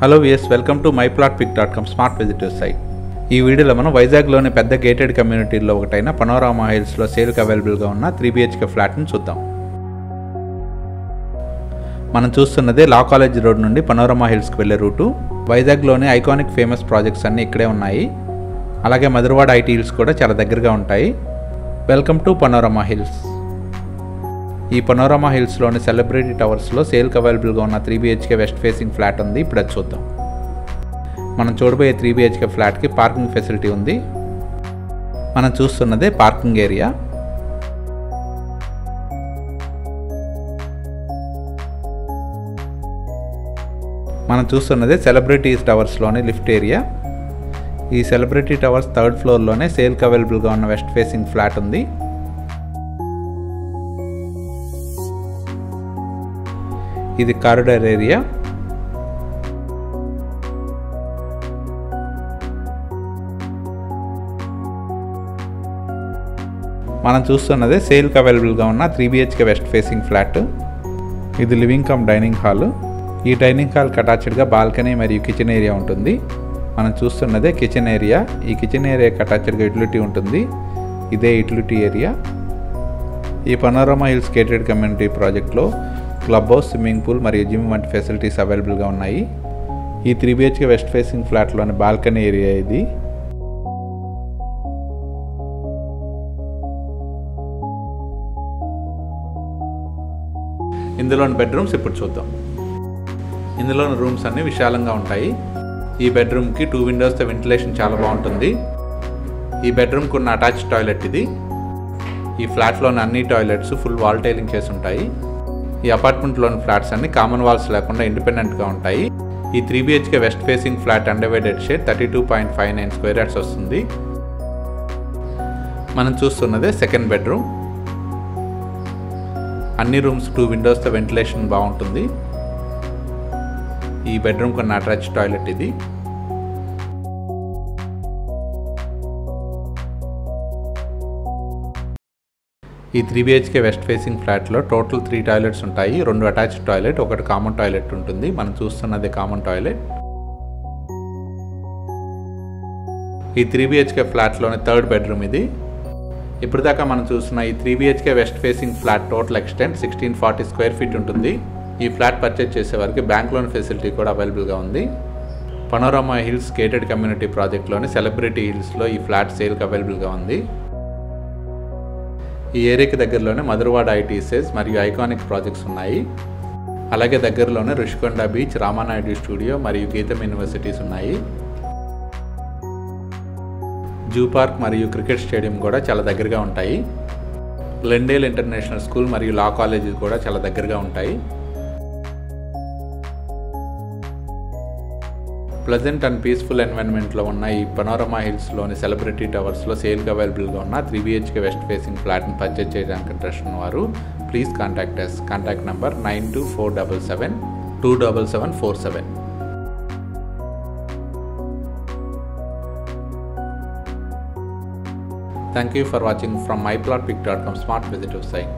Hello విఎస్, welcome to myplotpic.com smart visitor site. ఈ వీడియోలో మనం వైజాగ్లోని పెద్ద గేటెడ్ కమ్యూనిటీల్లో ఒకటైన పనోరమా హిల్స్లో సేల్కి అవైలబుల్గా ఉన్న 3 BHK ఫ్లాట్ని చూద్దాం. మనం చూస్తున్నదే లా కాలేజ్ రోడ్ నుండి పనోరమా హిల్స్కి వెళ్ళే రూటు. వైజాగ్లోని ఐకానిక్ ఫేమస్ ప్రాజెక్ట్స్ అన్నీ ఇక్కడే ఉన్నాయి. అలాగే మధురవాడ ఐటీ హిల్స్ కూడా చాలా దగ్గరగా ఉంటాయి. Welcome to panorama hills. ఈ పనోరమా హిల్స్లోని సెలబ్రిటీ టవర్స్లో సేల్కి అవైలబుల్గా ఉన్న 3 BHK వెస్ట్ ఫేసింగ్ ఫ్లాట్ ఉంది. ఇప్పుడు అది చూద్దాం. మనం చూడబోయే 3 BHK ఫ్లాట్కి పార్కింగ్ ఫెసిలిటీ ఉంది. మనం చూస్తున్నదే పార్కింగ్ ఏరియా. మనం చూస్తున్నదే సెలబ్రిటీస్ టవర్స్లోని లిఫ్ట్ ఏరియా. ఈ సెలబ్రిటీ టవర్స్ 3rd ఫ్లోర్లోనే సేల్కి అవైలబుల్గా ఉన్న వెస్ట్ ఫేసింగ్ ఫ్లాట్ ఉంది. ఇది కారిడార్ ఏరియా. మనం చూస్తున్నదే సేల్కి అవైలబుల్గా ఉన్న 3 BHK వెస్ట్ ఫేసింగ్ ఫ్లాట్. ఇది లివింగ్ కమ్ డైనింగ్ హాల్. ఈ డైనింగ్ హాల్కి అటాచ్డ్గా బాల్కనీ మరియు కిచెన్ ఏరియా ఉంటుంది. మనం చూస్తున్నదే కిచెన్ ఏరియా. ఈ కిచెన్ ఏరియాకి అటాచ్డ్గా యూటిలిటీ ఉంటుంది. ఇదే యూటిలిటీ ఏరియా. ఈ పనోరమా హిల్స్ గేటెడ్ కమ్యూనిటీ ప్రాజెక్ట్లో క్లబ్ హౌస్, స్విమ్మింగ్ పూల్ మరియు జిమ్ వంటి ఫెసిలిటీస్ అవైలబుల్గా ఉన్నాయి. ఈ 3 BHK వెస్ట్ ఫేసింగ్ ఫ్లాట్లోని బాల్కనీ ఏరియా ఇది. ఇందులోని బెడ్రూమ్స్ ఇప్పుడు చూద్దాం. ఇందులోని రూమ్స్ అన్నీ విశాలంగా ఉంటాయి. ఈ బెడ్రూమ్కి 2 విండోస్తో వెంటిలేషన్ చాలా బాగుంటుంది. ఈ బెడ్రూమ్కి ఉన్న అటాచ్ టాయిలెట్ ఇది. ఈ ఫ్లాట్లోని అన్ని టాయిలెట్స్ ఫుల్ వాల్ టైలింగ్ చేసి ఉంటాయి. ఈ అపార్ట్మెంట్లోని ఫ్లాట్స్ అన్ని కామన్ వాల్స్ లేకుండా ఇండిపెండెంట్గా ఉంటాయి. ఈ 3 BHK west facing flat undivided share 32.59 square yards వస్తుంది. మనం చూస్తున్నదే సెకండ్ బెడ్రూమ్. అన్ని రూమ్స్ 2 విండోస్తో వెంటిలేషన్ బాగుంటుంది. ఈ బెడ్రూమ్ కొన్న అటాచ్ టాయిలెట్ ఇది. ఈ 3 BHK వెస్ట్ ఫేసింగ్ ఫ్లాట్లో టోటల్ 3 టాయిలెట్స్ ఉంటాయి. 2 అటాచ్డ్ టాయిలెట్, ఒకటి కామన్ టాయిలెట్ ఉంటుంది. మనం చూస్తున్నది కామన్ టాయిలెట్. ఈ 3 BHK ఫ్లాట్లోని 3rd బెడ్రూమ్ ఇది. ఇప్పుడు దాకా మనం చూస్తున్న ఈ 3 BHK west facing flat total extent 1640 square feet ఉంటుంది. ఈ ఫ్లాట్ పర్చేజ్ చేసే వారికి బ్యాంక్ లోన్ ఫెసిలిటీ కూడా అవైలబుల్గా ఉంది. పనోరమా హిల్స్ గేటెడ్ కమ్యూనిటీ ప్రాజెక్ట్లోని సెలబ్రిటీ హిల్స్లో ఈ ఫ్లాట్ సేల్కి అవైలబుల్గా ఉంది. ఈ ఏరియాకి దగ్గరలోనే మధురవాడ ఐటీసెస్ మరియు ఐకానిక్ ప్రాజెక్ట్స్ ఉన్నాయి. అలాగే దగ్గరలోనే రుషికొండ బీచ్, రామానాయుడు స్టూడియో మరియు గీతం యూనివర్సిటీస్ ఉన్నాయి. జూ పార్క్ మరియు క్రికెట్ స్టేడియం కూడా చాలా దగ్గరగా ఉంటాయి. లెండేల్ ఇంటర్నేషనల్ స్కూల్ మరియు లా కాలేజీ కూడా చాలా దగ్గరగా ఉంటాయి. ప్లెజెంట్ అండ్ పీస్ఫుల్ ఎన్వైరన్మెంట్లో ఉన్న ఈ పనోరమా హిల్స్లోని సెలబ్రిటీ టవర్స్లో సేల్కి అవైలబుల్గా ఉన్న 3 BHK వెస్ట్ ఫేసింగ్ ఫ్లాట్ని పర్చేజ్ చేయడానికి ఇంట్రెస్ట్ ఉన్నవారు please contact us. Contact number 9247 27747. Thank you for watching from myplotpic.com smart visitor site.